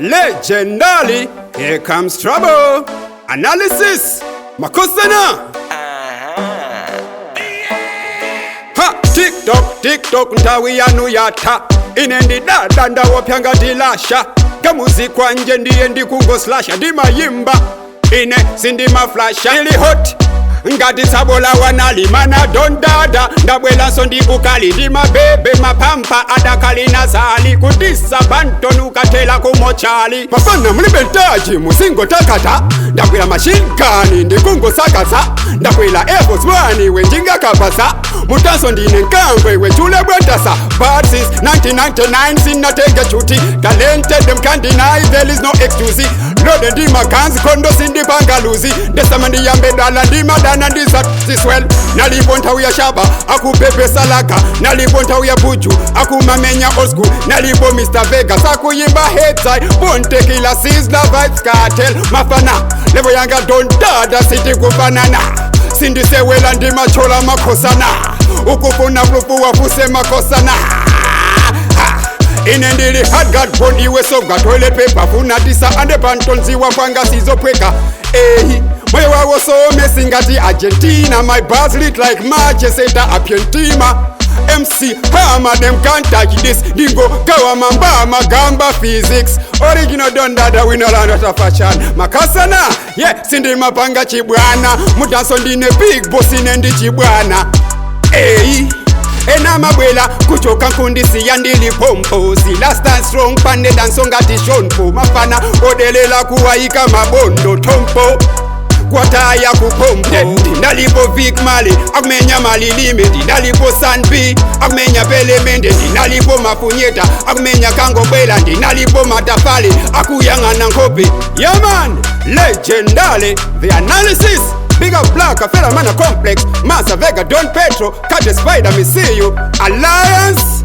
Legendary, here comes trouble. Analysis, Makosana. Ha, TikTok, ntawi yanu yata. Inendi dada ndawopyanga dilasha. Kamuzikwa nje ndiye ndikungo slasha. Ndima yimba, ine sindima flasha. Ili hot, ngati sabola wanalimana don dada. Ndabwela so ndibukali ndima bebe mapampa adakali nazali. Kudisa Banton ukatela kumochali. Mafana mlibentaji musingo takata. Ndakwila machine gun ndikungo sakasa. Ndakwila Air Force One wenjinga kapasa. Mutaso ndine nkangwe wechule bwetasa. But since 1999 sinatenge chuti. Talented them can't deny there is no excuse. Loaded ndima guns kondo sindi pangaluzi. Ndesama ndiyambe dala ndima dana ndisa siswell. Nalibonta uya shaba akupepe salaka. Nalibonta uya buju akumamenya old school. Nalibo Mr. Vegas akuyimba headside. Bonte kila sizzla vibes cartel. Mafana levo yanga don dada city kufanana. Sindi sewela ndima chola Makosana. Ukufuna flufu wafuse Makosana. Inendili hard guard bond iwe soga toilet paper. Funa disa ande Banton ziwa fanga sizo pweka. Moyo wawo so messing at the Argentina. My bars lit like Manchester Apientima. MC Hammer them can't touch this. Dingo kawa mamba magamba physics. Original don dada we no land out of fashion. Makosana, yeah, sindi mapanga chibwana. Mudanso ndine big boss inendi chibwana. Ena mabwela kuchoka nkundisi yandili pompo. Sila stand strong pande danso ngati shonpo. Mafana odelela kuwaika mabondo tompo. Kwataya kupompo. Ndalipo Vic Mali akumenya malilime. Ndalipo Sanbi akumenya pelemende. Ndalipo mafunyeta akumenya kango bwela. Ndalipo matafali akuyangana nkope. Yeah man, legendary, the analysis. Big up black, a fella man a complex. Massa Vega, Don Petro, catch a spider, me see you. Alliance.